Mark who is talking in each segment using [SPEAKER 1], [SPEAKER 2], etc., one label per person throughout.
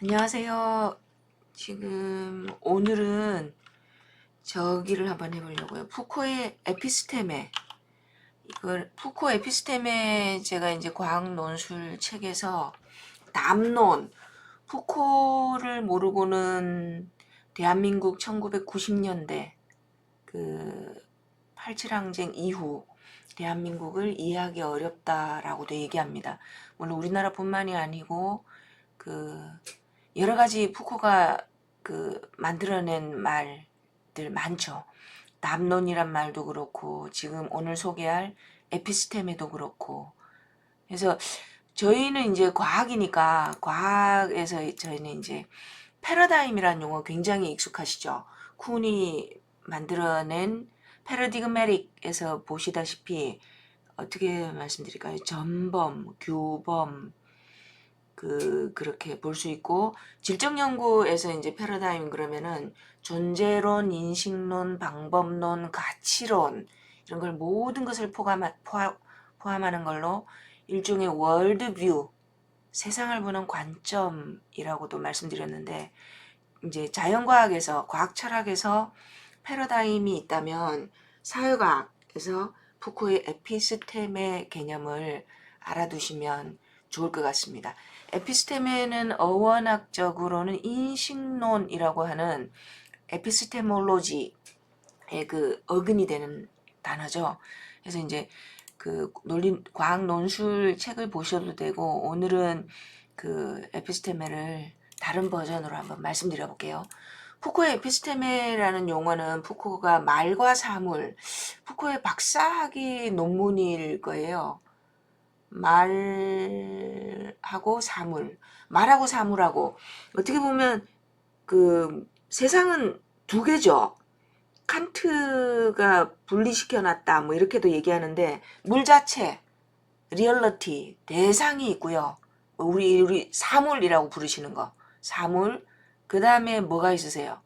[SPEAKER 1] 안녕하세요. 지금 오늘은 저기를 한번 해보려고요. 푸코의 에피스테메. 이걸 푸코 에피스테메 제가 이제 과학 논술 책에서 담론 푸코를 모르고는 대한민국 1990년대 그 87항쟁 이후 대한민국을 이해하기 어렵다라고도 얘기합니다. 물론 우리나라뿐만이 아니고 그 여러 가지 푸코가 만들어낸 말들 많죠. 담론이란 말도 그렇고 지금 오늘 소개할 에피스테메도 그렇고. 그래서 저희는 이제 과학이니까 과학에서 저희는 이제 패러다임이라는 용어 굉장히 익숙하시죠. 쿤이 만들어낸 패러디그매틱에서 보시다시피 어떻게 말씀드릴까요? 전범, 규범, 그렇게 볼 수 있고, 질적 연구에서 이제 패러다임 그러면은 존재론, 인식론, 방법론, 가치론 이런 걸 모든 것을 포함하는 걸로 일종의 월드뷰, 세상을 보는 관점이라고도 말씀드렸는데, 이제 자연과학에서 과학 철학에서 패러다임이 있다면 사회과학에서 푸코의 에피스템의 개념을 알아두시면 좋을 것 같습니다. 에피스테메는 어원학적으로는 인식론이라고 하는 에피스테몰로지의 어근이 되는 단어죠. 그래서 이제 과학 논술 책을 보셔도 되고, 오늘은 에피스테메를 다른 버전으로 한번 말씀드려 볼게요. 푸코의 에피스테메라는 용어는 푸코가 말과 사물, 푸코의 박사학위 논문일 거예요. 말하고 사물, 말하고 사물하고 어떻게 보면 세상은 두 개죠. 칸트가 분리시켜놨다 뭐 이렇게도 얘기하는데, 물 자체, 리얼리티, 대상이 있고요. 우리 사물이라고 부르시는 거, 사물. 그 다음에 뭐가 있으세요?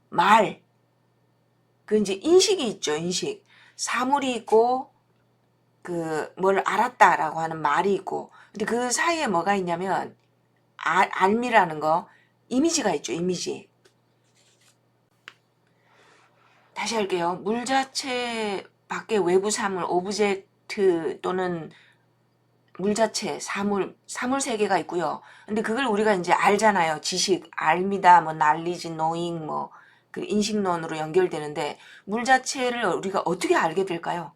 [SPEAKER 1] 말. 이제 인식이 있죠. 인식. 사물이 있고 뭘 알았다라고 하는 말이 있고, 근데 그 사이에 뭐가 있냐면 알미라는 거, 이미지가 있죠. 이미지. 다시 할게요. 물 자체 밖에 외부 사물, 오브젝트 또는 물 자체, 사물 세계가 있고요. 근데 그걸 우리가 이제 알잖아요. 지식, 알미다, 뭐 날리지, 노잉, 뭐 인식론으로 연결되는데, 물 자체를 우리가 어떻게 알게 될까요?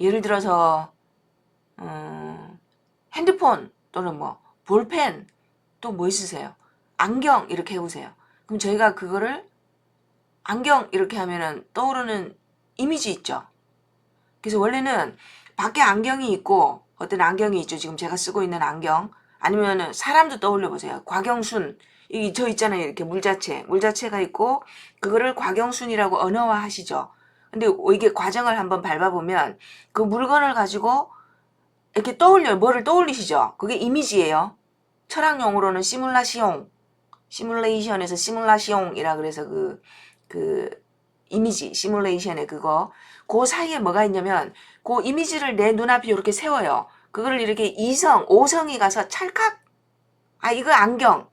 [SPEAKER 1] 예를 들어서 핸드폰 또는 뭐 볼펜, 또 뭐 있으세요? 안경 이렇게 해보세요. 그럼 저희가 그거를 안경 이렇게 하면은 떠오르는 이미지 있죠. 그래서 원래는 밖에 안경이 있고, 어떤 안경이 있죠. 지금 제가 쓰고 있는 안경, 아니면은 사람도 떠올려 보세요. 곽영순, 저 있잖아요. 이렇게 물자체가 있고, 그거를 곽영순이라고 언어화 하시죠. 근데 이게 과정을 한번 밟아보면 그 물건을 가지고 이렇게 떠올려요. 뭐를 떠올리시죠? 그게 이미지예요. 철학 용어로는 시뮬레이션에서 시뮬라시옹이라 그래서 그 이미지, 시뮬레이션의 그거. 그 사이에 뭐가 있냐면, 그 이미지를 내 눈앞에 이렇게 세워요. 그거를 이렇게 2성, 5성이 가서 찰칵! 이거 안경.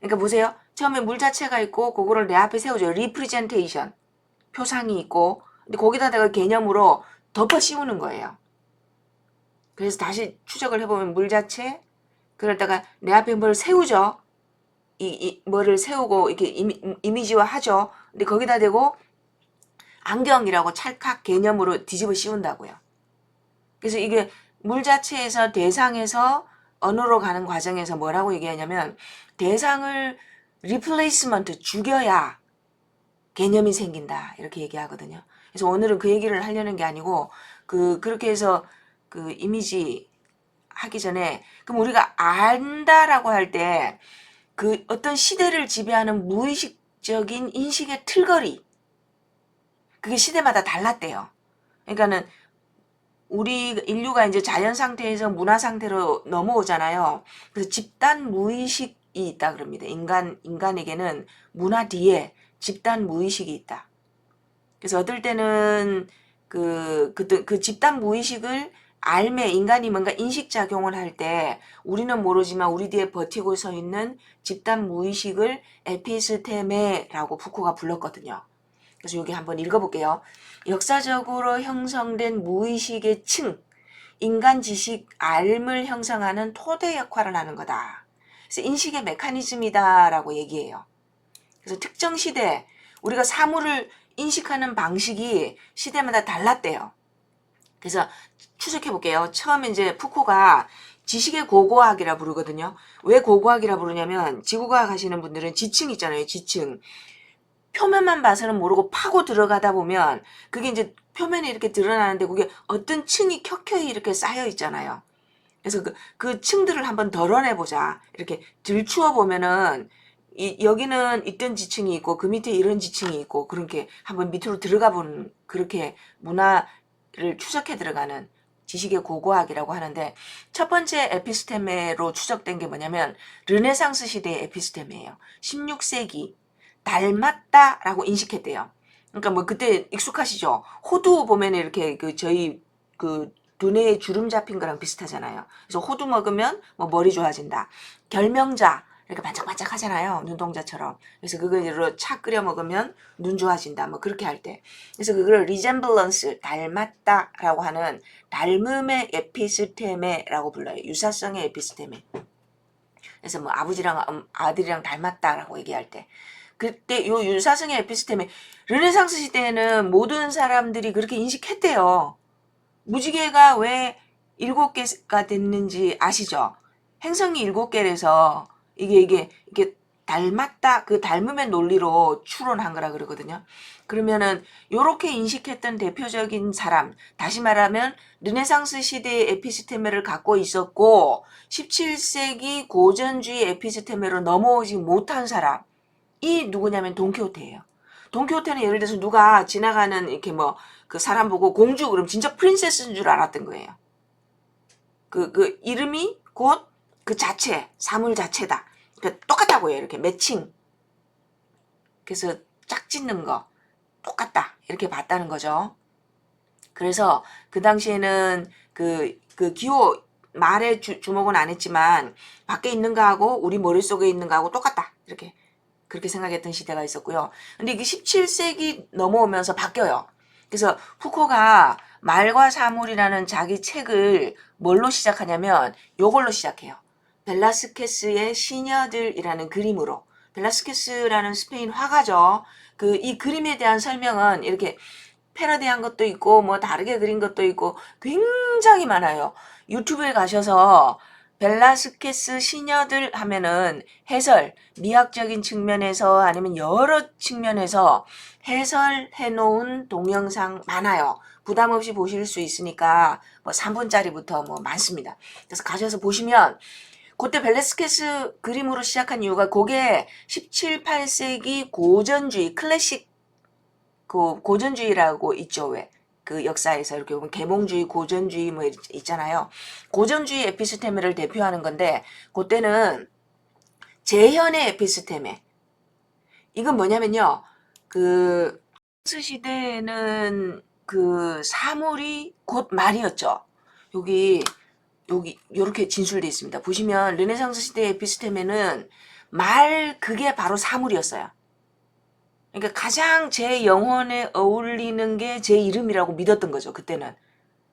[SPEAKER 1] 그러니까 보세요. 처음에 물 자체가 있고, 그거를 내 앞에 세우죠. 리프레젠테이션. 표상이 있고, 근데 거기다가 개념으로 덮어 씌우는 거예요. 그래서 다시 추적을 해보면 물 자체, 그러다가 내 앞에 뭘 세우죠. 뭐를 세우고 이렇게 이미지화 하죠. 근데 거기다 대고 안경이라고 찰칵 개념으로 뒤집어 씌운다고요. 그래서 이게 물 자체에서 대상에서 언어로 가는 과정에서 뭐라고 얘기하냐면, 대상을 리플레이스먼트, 죽여야 개념이 생긴다 이렇게 얘기하거든요. 그래서 오늘은 그 얘기를 하려는 게 아니고, 그렇게 해서 이미지 하기 전에, 그럼 우리가 안다라고 할 때 어떤 시대를 지배하는 무의식적인 인식의 틀거리, 그게 시대마다 달랐대요. 그러니까는 우리 인류가 이제 자연 상태에서 문화 상태로 넘어오잖아요. 그래서 집단 무의식이 있다 그럽니다. 인간에게는 문화 뒤에 집단 무의식이 있다. 그래서 어떨 때는 그 집단 무의식을 알매 인간이 뭔가 인식작용을 할 때 우리는 모르지만 우리 뒤에 버티고 서 있는 집단 무의식을 에피스테메라고 푸코가 불렀거든요. 그래서 여기 한번 읽어볼게요. 역사적으로 형성된 무의식의 층, 인간 지식 알을 형성하는 토대 역할을 하는 거다. 그래서 인식의 메커니즘이다라고 얘기해요. 그래서 특정 시대 우리가 사물을 인식하는 방식이 시대마다 달랐대요. 그래서 추적해 볼게요. 처음에 이제 푸코가 지식의 고고학이라 부르거든요. 왜 고고학이라 부르냐면 지구과학 하시는 분들은 지층 있잖아요. 지층. 표면만 봐서는 모르고 파고 들어가다 보면 그게 이제 표면에 이렇게 드러나는데 그게 어떤 층이 켜켜이 이렇게 쌓여 있잖아요. 그래서 그 층들을 한번 덜어내보자. 이렇게 들추어 보면은 여기는 있던 지층이 있고 그 밑에 이런 지층이 있고 그렇게 한번 밑으로 들어가 보는 그렇게 문화를 추적해 들어가는 지식의 고고학이라고 하는데 첫 번째 에피스테메로 추적된 게 뭐냐면 르네상스 시대의 에피스테메예요. 16세기 닮았다라고 인식했대요. 그러니까 뭐 그때 익숙하시죠? 호두 보면 이렇게 저희 두뇌에 주름 잡힌 거랑 비슷하잖아요. 그래서 호두 먹으면 뭐 머리 좋아진다. 결명자 이렇게 반짝반짝 하잖아요. 눈동자처럼. 그래서 그거로 차 끓여 먹으면 눈 좋아진다. 뭐 그렇게 할 때. 그래서 그걸 resemblance, 닮았다라고 하는 닮음의 에피스테메라고 불러요. 유사성의 에피스테메. 그래서 뭐 아버지랑 아들이랑 닮았다라고 얘기할 때. 그때 요 유사성의 에피스테메 르네상스 시대에는 모든 사람들이 그렇게 인식했대요. 무지개가 왜 7개가 됐는지 아시죠? 행성이 7개라서 이게 닮았다 그 닮음의 논리로 추론한 거라 그러거든요. 그러면은 요렇게 인식했던 대표적인 사람, 다시 말하면 르네상스 시대의 에피스테메를 갖고 있었고 17세기 고전주의 에피스테메로 넘어오지 못한 사람이 누구냐면 돈키호테예요. 돈키호테는 예를 들어서 누가 지나가는 이렇게 뭐 그 사람 보고 공주 그럼 진짜 프린세스인 줄 알았던 거예요. 그 이름이 곧 그 자체, 사물 자체다. 그러니까 똑같다고요. 이렇게 매칭. 그래서 짝 짓는 거 똑같다. 이렇게 봤다는 거죠. 그래서 그 당시에는 그 기호 말에 주목은 안 했지만 밖에 있는 거하고 우리 머릿속에 있는 거하고 똑같다. 이렇게 그렇게 생각했던 시대가 있었고요. 근데 이게 17세기 넘어오면서 바뀌어요. 그래서 푸코가 말과 사물이라는 자기 책을 뭘로 시작하냐면 요걸로 시작해요. 벨라스케스의 시녀들이라는 그림으로. 벨라스케스라는 스페인 화가죠. 이 그림에 대한 설명은 이렇게 패러디한 것도 있고 뭐 다르게 그린 것도 있고 굉장히 많아요. 유튜브에 가셔서 벨라스케스 시녀들 하면은 해설, 미학적인 측면에서 아니면 여러 측면에서 해설해 놓은 동영상 많아요. 부담 없이 보실 수 있으니까 뭐 3분짜리부터 뭐 많습니다. 그래서 가셔서 보시면 그때 벨라스케스 그림으로 시작한 이유가 그게 17, 18세기 고전주의 클래식 고전주의라고 있죠. 왜? 그 역사에서 이렇게 보면 계몽주의, 고전주의 뭐 있잖아요. 고전주의 에피스테메를 대표하는 건데 그때는 재현의 에피스테메. 이건 뭐냐면요. 그 시대에는 그 사물이 곧 말이었죠. 여기 요렇게 진술되어 있습니다. 보시면 르네상스 시대의 에피스테메는 말 그게 바로 사물이었어요. 그러니까 가장 제 영혼에 어울리는 게 제 이름이라고 믿었던 거죠. 그때는.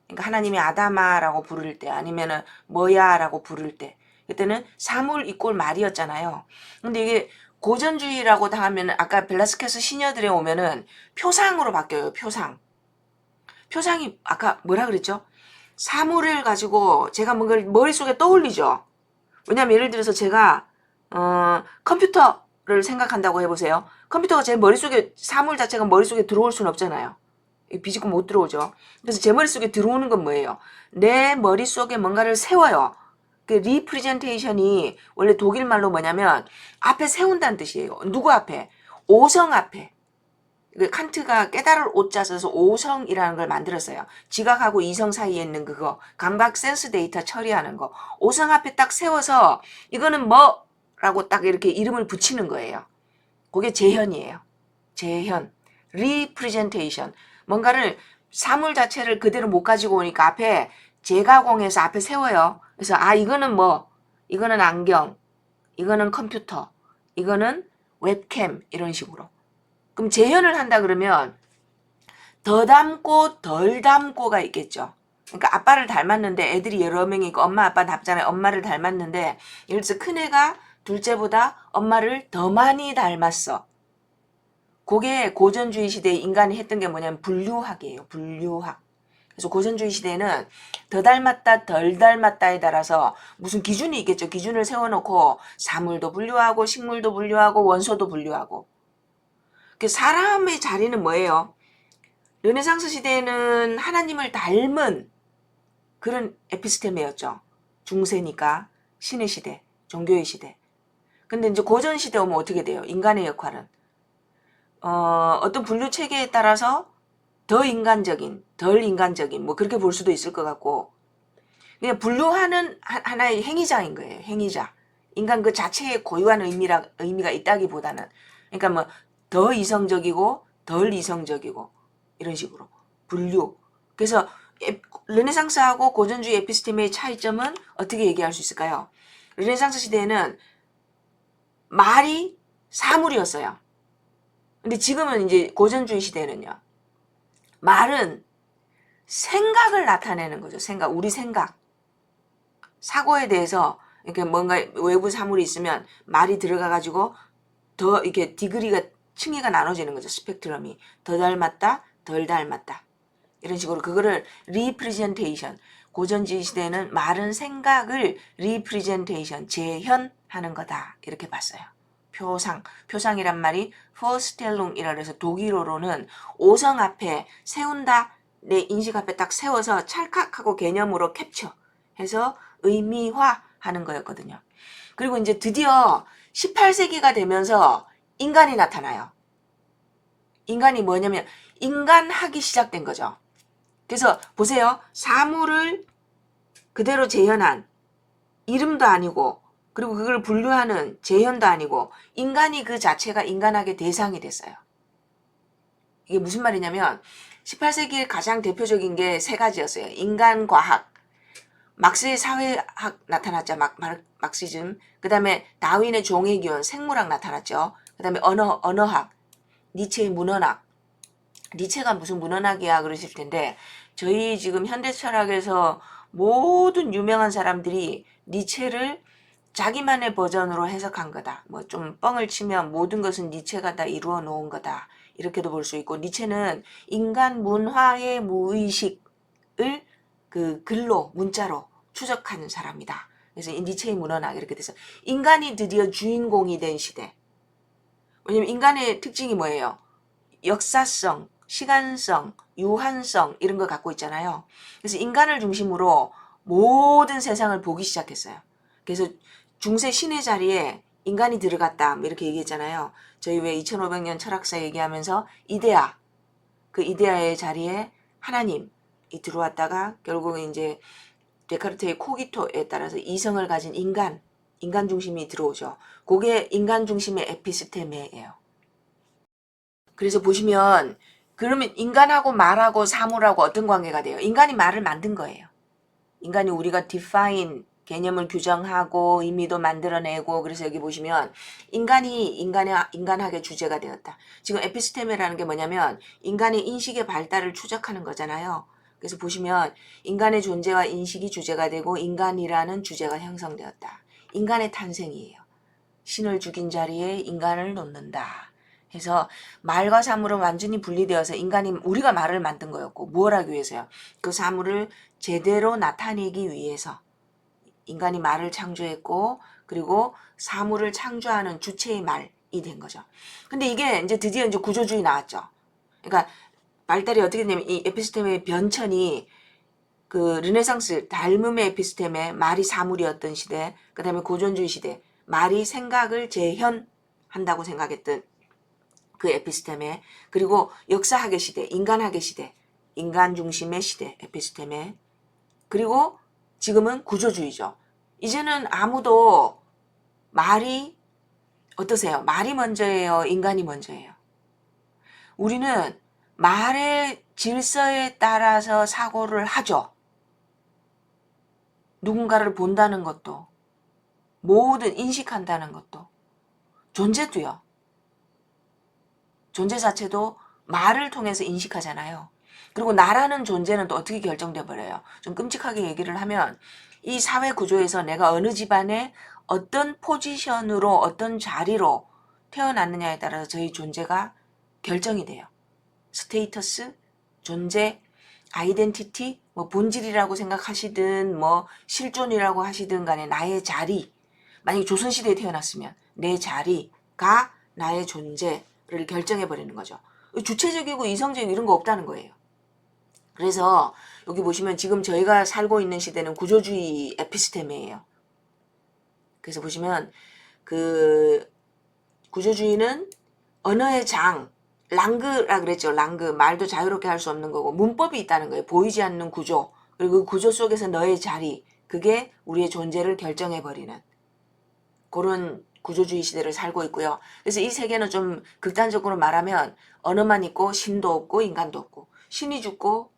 [SPEAKER 1] 그러니까 하나님이 아다마라고 부를 때 아니면은 뭐야라고 부를 때 그때는 사물 이꼴 말이었잖아요. 근데 이게 고전주의라고 다 하면은 아까 벨라스케스 시녀들에 오면은 표상으로 바뀌어요. 표상. 표상이 아까 뭐라 그랬죠? 사물을 가지고 제가 뭔가 머릿속에 떠올리죠. 왜냐면 예를 들어서 제가 컴퓨터를 생각한다고 해보세요. 컴퓨터가 제 머릿속에 사물 자체가 머릿속에 들어올 수는 없잖아요. 비집고 못 들어오죠. 그래서 제 머릿속에 들어오는 건 뭐예요? 내 머릿속에 뭔가를 세워요. 그 리프레젠테이션이 원래 독일말로 뭐냐면 앞에 세운다는 뜻이에요. 누구 앞에? 오성 앞에. 칸트가 깨달을 오자 써서 오성이라는 걸 만들었어요. 지각하고 이성 사이에 있는 그거 감각 센스 데이터 처리하는 거 오성 앞에 딱 세워서 이거는 뭐라고 딱 이렇게 이름을 붙이는 거예요. 그게 재현이에요. 재현, 리프레젠테이션 뭔가를 사물 자체를 그대로 못 가지고 오니까 앞에 재가공해서 앞에 세워요. 그래서 이거는 뭐, 이거는 안경, 이거는 컴퓨터, 이거는 웹캠 이런 식으로. 그럼 재현을 한다 그러면 더 닮고 덜 닮고가 있겠죠. 그러니까 아빠를 닮았는데 애들이 여러 명이 있고 엄마 아빠 닮잖아요. 엄마를 닮았는데 예를 들어서 큰애가 둘째보다 엄마를 더 많이 닮았어. 그게 고전주의 시대에 인간이 했던 게 뭐냐면 분류학이에요. 분류학. 그래서 고전주의 시대에는 더 닮았다 덜 닮았다에 따라서 무슨 기준이 있겠죠. 기준을 세워놓고 사물도 분류하고 식물도 분류하고 원소도 분류하고. 그 사람의 자리는 뭐예요? 르네상스 시대에는 하나님을 닮은 그런 에피스테메였죠. 중세니까 신의 시대, 종교의 시대. 근데 이제 고전 시대 오면 어떻게 돼요? 인간의 역할은 어떤 분류 체계에 따라서 더 인간적인, 덜 인간적인 뭐 그렇게 볼 수도 있을 것 같고 그냥 분류하는 하나의 행위자인 거예요. 행위자. 인간 그 자체의 고유한 의미가 있다기보다는 그러니까 뭐 더 이성적이고 덜 이성적이고 이런 식으로 분류. 그래서 르네상스하고 고전주의 에피스테메의 차이점은 어떻게 얘기할 수 있을까요? 르네상스 시대에는 말이 사물이었어요. 근데 지금은 이제 고전주의 시대는요. 말은 생각을 나타내는 거죠. 생각, 우리 생각. 사고에 대해서 이렇게 뭔가 외부 사물이 있으면 말이 들어가가지고 더 이렇게 디그리가 층위가 나눠지는 거죠. 스펙트럼이 더 닮았다, 덜 닮았다 이런 식으로 그거를 리프레젠테이션. 고전주의 시대에는 말은 생각을 리프레젠테이션 재현하는 거다 이렇게 봤어요. 표상이란 말이 포스텔룽이라 해서 독일어로는 오성 앞에 세운다. 내 인식 앞에 딱 세워서 찰칵하고 개념으로 캡처해서 의미화하는 거였거든요. 그리고 이제 드디어 18세기가 되면서 인간이 나타나요. 인간이 뭐냐면 인간학이 시작된 거죠. 그래서 보세요. 사물을 그대로 재현한 이름도 아니고 그리고 그걸 분류하는 재현도 아니고 인간이 그 자체가 인간학의 대상이 됐어요. 이게 무슨 말이냐면 18세기에 가장 대표적인 게 세 가지였어요. 인간과학, 막스의 사회학 나타났죠. 막시즘. 그 다음에 다윈의 종의기원, 생물학 나타났죠. 그 다음에 언어학, 니체의 문헌학. 니체가 무슨 문헌학이야 그러실 텐데 저희 지금 현대철학에서 모든 유명한 사람들이 니체를 자기만의 버전으로 해석한 거다. 뭐 좀 뻥을 치면 모든 것은 니체가 다 이루어 놓은 거다. 이렇게도 볼 수 있고 니체는 인간 문화의 무의식을 그 글로 문자로 추적하는 사람이다. 그래서 니체의 문헌학 이렇게 돼서 인간이 드디어 주인공이 된 시대. 왜냐면 인간의 특징이 뭐예요? 역사성, 시간성, 유한성 이런 거 갖고 있잖아요. 그래서 인간을 중심으로 모든 세상을 보기 시작했어요. 그래서 중세 신의 자리에 인간이 들어갔다 이렇게 얘기했잖아요. 저희 왜 2500년 철학사 얘기하면서 이데아, 그 이데아의 자리에 하나님이 들어왔다가 결국은 이제 데카르트의 코기토에 따라서 이성을 가진 인간 중심이 들어오죠. 그게 인간 중심의 에피스테메예요. 그래서 보시면 그러면 인간하고 말하고 사물하고 어떤 관계가 돼요? 인간이 말을 만든 거예요. 인간이 우리가 define 개념을 규정하고 의미도 만들어내고 그래서 여기 보시면 인간이 인간학의 주제가 되었다. 지금 에피스테메라는 게 뭐냐면 인간의 인식의 발달을 추적하는 거잖아요. 그래서 보시면 인간의 존재와 인식이 주제가 되고 인간이라는 주제가 형성되었다. 인간의 탄생이에요. 신을 죽인 자리에 인간을 놓는다. 해서 말과 사물은 완전히 분리되어서 우리가 말을 만든 거였고 무엇 하기 위해서요? 그 사물을 제대로 나타내기 위해서 인간이 말을 창조했고 그리고 사물을 창조하는 주체의 말이 된 거죠. 근데 이게 이제 드디어 이제 구조주의 나왔죠. 그러니까 발달이 어떻게 되냐면 이 에피스테메의 변천이 그 르네상스 닮음의 에피스테메 말이 사물이었던 시대, 그 다음에 고전주의 시대 말이 생각을 재현한다고 생각했던 그 에피스테메, 그리고 역사학의 시대, 인간학의 시대, 인간 중심의 시대 에피스테메, 그리고 지금은 구조주의죠. 이제는 아무도 말이 어떠세요? 말이 먼저예요? 인간이 먼저예요? 우리는 말의 질서에 따라서 사고를 하죠. 누군가를 본다는 것도, 모든 인식한다는 것도, 존재도요. 존재 자체도 말을 통해서 인식하잖아요. 그리고 나라는 존재는 또 어떻게 결정돼 버려요. 좀 끔찍하게 얘기를 하면 이 사회 구조에서 내가 어느 집안에 어떤 포지션으로 어떤 자리로 태어났느냐에 따라서 저희 존재가 결정이 돼요. 스테이터스, 존재, 아이덴티티, 뭐 본질이라고 생각하시든 뭐 실존이라고 하시든 간에 나의 자리, 만약에 조선시대에 태어났으면 내 자리가 나의 존재를 결정해버리는 거죠. 주체적이고 이성적이고 이런 거 없다는 거예요. 그래서 여기 보시면 지금 저희가 살고 있는 시대는 구조주의 에피스테메예요. 그래서 보시면 그 구조주의는 언어의 장, 랑그라 그랬죠. 랑그, 말도 자유롭게 할 수 없는 거고 문법이 있다는 거예요. 보이지 않는 구조, 그리고 그 구조 속에서 너의 자리, 그게 우리의 존재를 결정해버리는 그런 구조주의 시대를 살고 있고요. 그래서 이 세계는 좀 극단적으로 말하면 언어만 있고 신도 없고 인간도 없고, 신이 죽고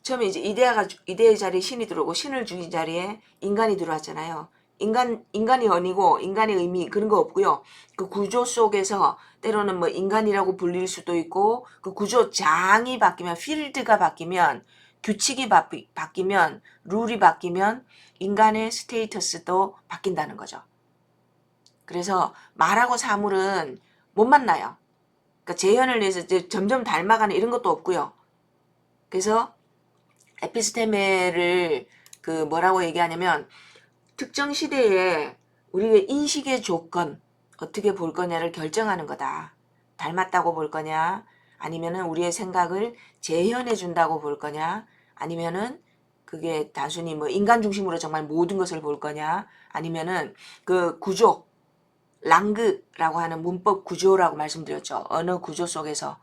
[SPEAKER 1] 처음에 이제 이데의 자리에 신이 들어오고 신을 죽인 자리에 인간이 들어왔잖아요. 인간이 언이고 인간의 의미 그런 거 없고요. 그 구조 속에서 때로는 뭐 인간이라고 불릴 수도 있고, 그 구조장이 바뀌면, 필드가 바뀌면, 규칙이 바뀌면, 룰이 바뀌면 인간의 스테이터스도 바뀐다는 거죠. 그래서 말하고 사물은 못 만나요. 그러니까 재현을 위해서 이제 점점 닮아가는 이런 것도 없고요. 그래서 에피스테메를 그 뭐라고 얘기하냐면 특정 시대에 우리의 인식의 조건 어떻게 볼 거냐를 결정하는 거다. 닮았다고 볼 거냐, 아니면은 우리의 생각을 재현해 준다고 볼 거냐, 아니면은 그게 단순히 뭐 인간 중심으로 정말 모든 것을 볼 거냐, 아니면은 그 구조, 랑그라고 하는 문법 구조라고 말씀드렸죠. 언어 구조 속에서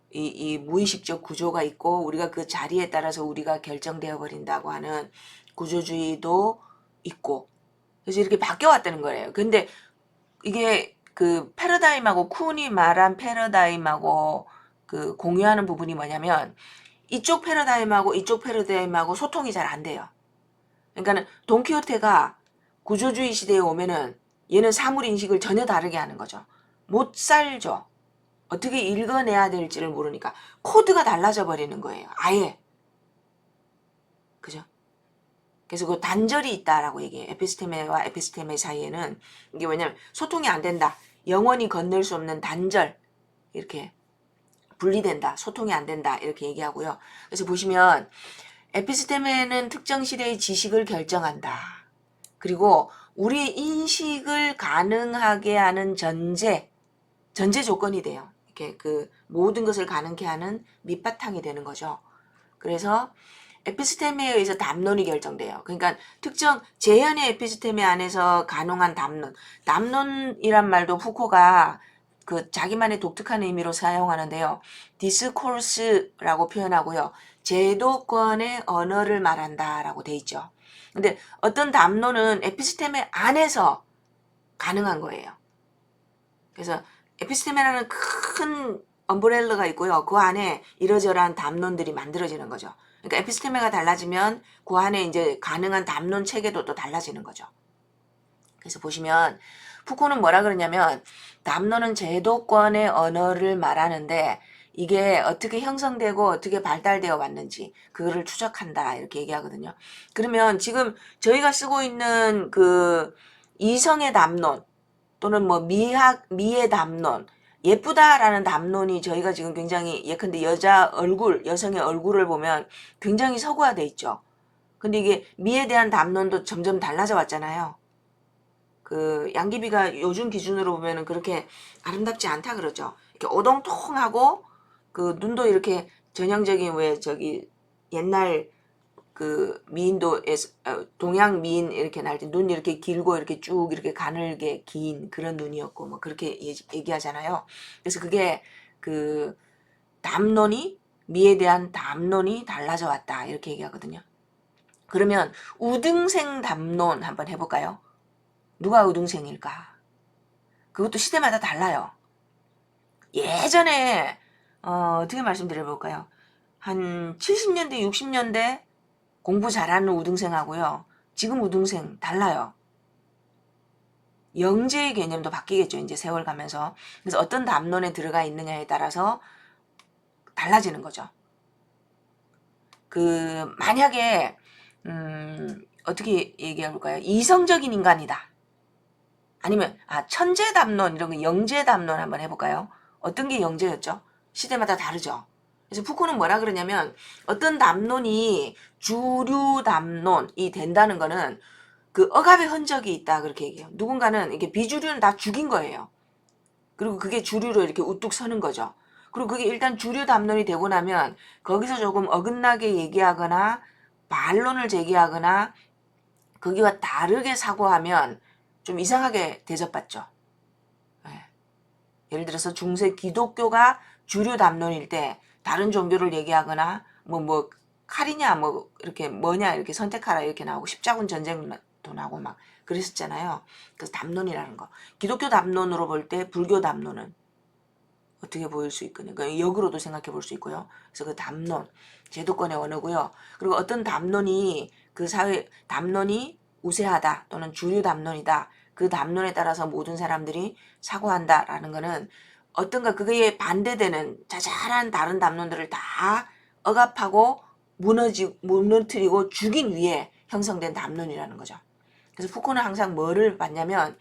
[SPEAKER 1] 이 무의식적 구조가 있고 우리가 그 자리에 따라서 우리가 결정되어 버린다고 하는 구조주의도 있고, 그래서 이렇게 바뀌어왔다는 거예요. 근데 이게 그 패러다임하고 쿤이 말한 패러다임하고 그 공유하는 부분이 뭐냐면 이쪽 패러다임하고 이쪽 패러다임하고 소통이 잘 안 돼요. 그러니까는 돈키호테가 구조주의 시대에 오면은 얘는 사물 인식을 전혀 다르게 하는 거죠. 못 살죠. 어떻게 읽어내야 될지를 모르니까 코드가 달라져 버리는 거예요. 아예. 그죠? 그래서 그 단절이 있다라고 얘기해요. 에피스테메와 에피스테메 사이에는 이게 왜냐면 소통이 안 된다. 영원히 건널 수 없는 단절. 이렇게 분리된다. 소통이 안 된다. 이렇게 얘기하고요. 그래서 보시면 에피스테메는 특정 시대의 지식을 결정한다. 그리고 우리의 인식을 가능하게 하는 전제 조건이 돼요. 이렇게 그 모든 것을 가능케 하는 밑바탕이 되는 거죠. 그래서 에피스테메에 의해서 담론이 결정돼요. 그러니까 특정 재현의 에피스테메 안에서 가능한 담론. 담론이란 말도 푸코가 그 자기만의 독특한 의미로 사용하는데요. 디스코스라고 표현하고요. 제도권의 언어를 말한다라고 돼 있죠. 근데 어떤 담론은 에피스테메 안에서 가능한 거예요. 그래서 에피스테메라는 큰 엄브렐러가 있고요. 그 안에 이러저러한 담론들이 만들어지는 거죠. 그러니까 에피스테메가 달라지면 그 안에 이제 가능한 담론 체계도 또 달라지는 거죠. 그래서 보시면 푸코는 뭐라 그러냐면 담론은 제도권의 언어를 말하는데 이게 어떻게 형성되고 어떻게 발달되어 왔는지 그거를 추적한다 이렇게 얘기하거든요. 그러면 지금 저희가 쓰고 있는 그 이성의 담론 또는 뭐 미의 담론, 예쁘다라는 담론이 저희가 지금 굉장히 예컨대 여성의 얼굴을 보면 굉장히 서구화돼 있죠. 근데 이게 미에 대한 담론도 점점 달라져 왔잖아요. 그 양귀비가 요즘 기준으로 보면은 그렇게 아름답지 않다 그러죠. 이렇게 오동통하고 그 눈도 이렇게 전형적인 왜 저기 옛날 그 미인도에서 동양 미인 이렇게 날 때 눈이 이렇게 길고 이렇게 쭉 이렇게 가늘게 긴 그런 눈이었고 뭐 그렇게 얘기하잖아요. 그래서 그게 그 담론이 미에 대한 담론이 달라져 왔다 이렇게 얘기하거든요. 그러면 우등생 담론 한번 해볼까요? 누가 우등생일까? 그것도 시대마다 달라요. 예전에 어떻게 말씀드려볼까요? 한 70년대 60년대 공부 잘하는 우등생하고요. 지금 우등생 달라요. 영재의 개념도 바뀌겠죠. 이제 세월 가면서. 그래서 어떤 담론에 들어가 있느냐에 따라서 달라지는 거죠. 만약에 어떻게 얘기해 볼까요? 이성적인 인간이다. 아니면 천재 담론 이런 거 영재 담론 한번 해볼까요? 어떤 게 영재였죠? 시대마다 다르죠. 그래서 푸코는 뭐라 그러냐면 어떤 담론이 주류 담론이 된다는 거는 그 억압의 흔적이 있다 그렇게 얘기해요. 누군가는 이게 비주류는 다 죽인 거예요. 그리고 그게 주류로 이렇게 우뚝 서는 거죠. 그리고 그게 일단 주류 담론이 되고 나면 거기서 조금 어긋나게 얘기하거나 반론을 제기하거나 거기와 다르게 사고하면 좀 이상하게 대접받죠. 네. 예를 들어서 중세 기독교가 주류 담론일 때 다른 종교를 얘기하거나 칼이냐 이렇게 뭐냐 이렇게 선택하라 이렇게 나오고 십자군 전쟁도 나오고 막 그랬었잖아요. 그래서 담론이라는 거. 기독교 담론으로 볼 때 불교 담론은 어떻게 보일 수 있거든요. 그러니까 역으로도 생각해 볼 수 있고요. 그래서 그 담론, 제도권의 언어고요. 그리고 어떤 담론이 담론이 우세하다 또는 주류 담론이다. 그 담론에 따라서 모든 사람들이 사고한다라는 거는 어떤가 그거에 반대되는 자잘한 다른 담론들을 다 억압하고 무너뜨리고 죽인 위에 형성된 담론이라는 거죠. 그래서 푸코는 항상 뭐를 봤냐면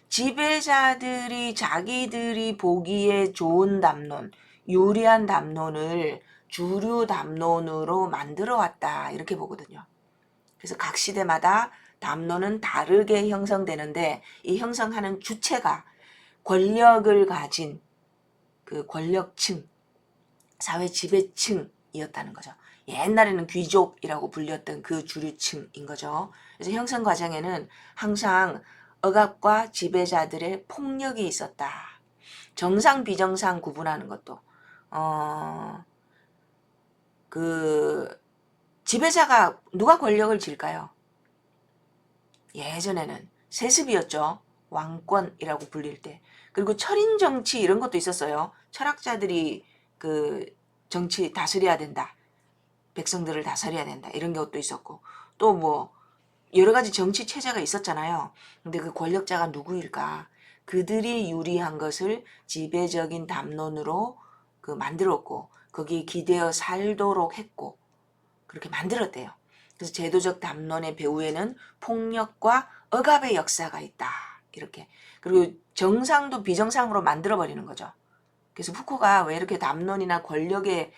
[SPEAKER 1] 지배자들이 자기들이 보기에 좋은 담론, 유리한 담론을 주류 담론으로 만들어 왔다 이렇게 보거든요. 그래서 각 시대마다 담론은 다르게 형성되는데 이 형성하는 주체가 권력을 가진 그 권력층, 사회 지배층이었다는 거죠. 옛날에는 귀족이라고 불렸던 그 주류층인 거죠. 그래서 형성 과정에는 항상 억압과 지배자들의 폭력이 있었다. 정상 비정상 구분하는 것도 지배자가 누가 권력을 질까요? 예전에는 세습이었죠. 왕권이라고 불릴 때. 그리고 철인 정치 이런 것도 있었어요. 철학자들이 정치 다스려야 된다. 백성들을 다스려야 된다. 이런 것도 있었고. 또 여러 가지 정치 체제가 있었잖아요. 근데 그 권력자가 누구일까? 그들이 유리한 것을 지배적인 담론으로 만들었고 거기에 기대어 살도록 했고 그렇게 만들었대요. 그래서 제도적 담론의 배후에는 폭력과 억압의 역사가 있다. 이렇게. 그리고 정상도 비정상으로 만들어버리는 거죠. 그래서 푸코가 왜 이렇게 담론이나 권력에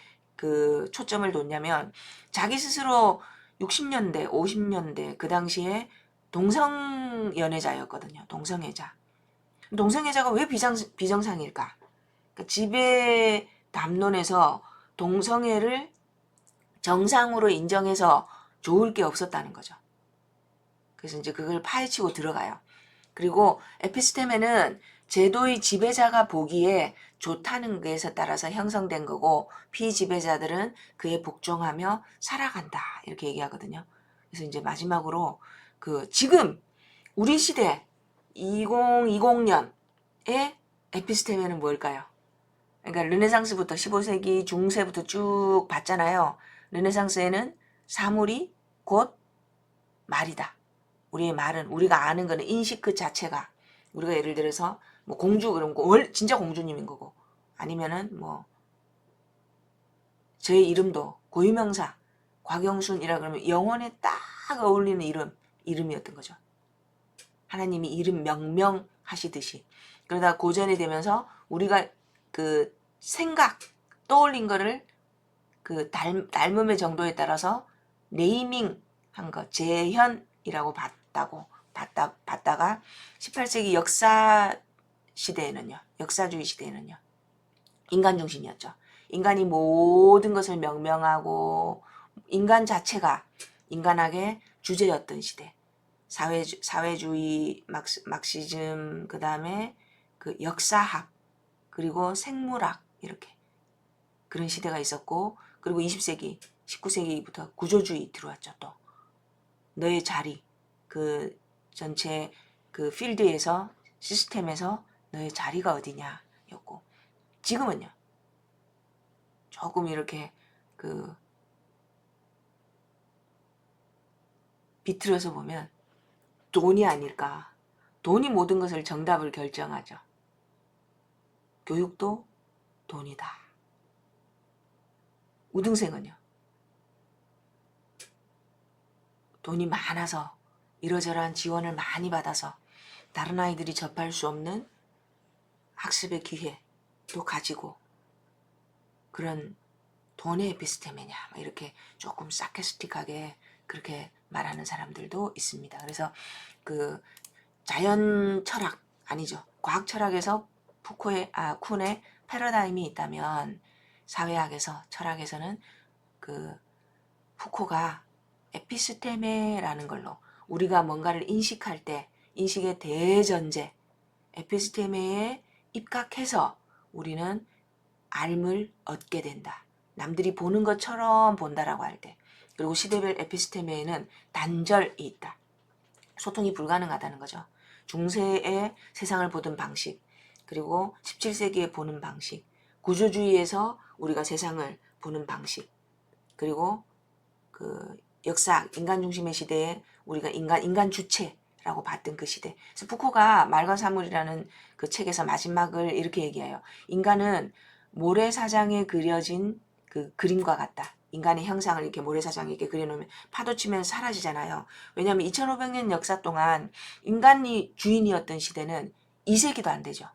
[SPEAKER 1] 초점을 뒀냐면 자기 스스로 60년대, 50년대 그 당시에 동성연애자였거든요. 동성애자. 동성애자가 왜 비정상일까? 그러니까 지배 담론에서 동성애를 정상으로 인정해서 좋을 게 없었다는 거죠. 그래서 이제 그걸 파헤치고 들어가요. 그리고 에피스테메는 제도의 지배자가 보기에 좋다는 것에 따라서 형성된 거고 피지배자들은 그에 복종하며 살아간다 이렇게 얘기하거든요. 그래서 이제 마지막으로 지금 우리 시대 2020년의 에피스테메는 뭘까요? 그러니까 르네상스부터 15세기 중세부터 쭉 봤잖아요. 르네상스에는 사물이 곧 말이다. 우리의 말은 우리가 아는 거는 인식 그 자체가 우리가 예를 들어서 공주 그런 거 진짜 공주님인 거고 아니면은 저의 이름도 고유명사 곽영순이라 그러면 영혼에 딱 어울리는 이름이었던 거죠. 하나님이 이름 명명하시듯이 그러다 고전이 되면서 우리가 생각 떠올린 거를 닮음의 정도에 따라서 네이밍 한 거 재현이라고 봤다가 18세기 역사주의 시대에는요 인간 중심이었죠. 인간이 모든 것을 명명하고 인간 자체가 인간학의 주제였던 시대. 사회주의 막시즘 그 다음에 역사학 그리고 생물학 이렇게 그런 시대가 있었고 그리고 20세기 19세기부터 구조주의 들어왔죠. 또 너의 자리 전체 필드에서 시스템에서 너의 자리가 어디냐 였고 지금은요 조금 이렇게 비틀어서 보면 돈이 아닐까. 돈이 모든 것을 정답을 결정하죠. 교육도 돈이다. 우등생은요. 돈이 많아서 이러저러한 지원을 많이 받아서 다른 아이들이 접할 수 없는 학습의 기회도 가지고 그런 돈의 에피스테메냐 이렇게 조금 사케스틱하게 그렇게 말하는 사람들도 있습니다. 그래서 그 자연 철학 아니죠. 과학 철학에서 쿤의 패러다임이 있다면 사회학에서 철학에서는 그 푸코가 에피스테메라는 걸로 우리가 뭔가를 인식할 때 인식의 대전제 에피스테메에 입각해서 우리는 알을 얻게 된다. 남들이 보는 것처럼 본다라고 할 때. 그리고 시대별 에피스테메에는 단절이 있다. 소통이 불가능하다는 거죠. 중세의 세상을 보던 방식, 그리고 17세기에 보는 방식, 구조주의에서 우리가 세상을 보는 방식, 그리고 그 역사, 인간 중심의 시대에 우리가 인간 주체라고 봤던 그 시대. 그래서 푸코가 말과 사물이라는 그 책에서 마지막을 이렇게 얘기해요. 인간은 모래사장에 그려진 그 그림과 같다. 인간의 형상을 이렇게 모래사장에 이렇게 그려놓으면 파도 치면 사라지잖아요. 왜냐하면 2500년 역사 동안 인간이 주인이었던 시대는 2세기도 안 되죠.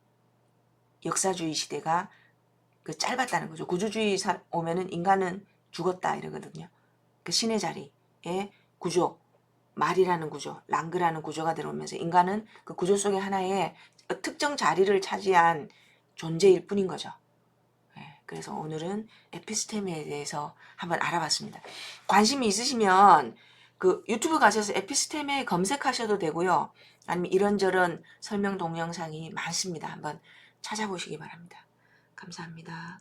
[SPEAKER 1] 역사주의 시대가 그 짧았다는 거죠. 구조주의 오면은 인간은 죽었다 이러거든요. 그 신의 자리에 구조, 말이라는 구조, 랑그라는 구조가 들어오면서 인간은 그 구조 속의 하나의 특정 자리를 차지한 존재일 뿐인 거죠. 그래서 오늘은 에피스테미에 대해서 한번 알아봤습니다. 관심이 있으시면 그 유튜브 가셔서 에피스테미 검색하셔도 되고요. 아니면 이런저런 설명 동영상이 많습니다. 한번 찾아보시기 바랍니다. 감사합니다.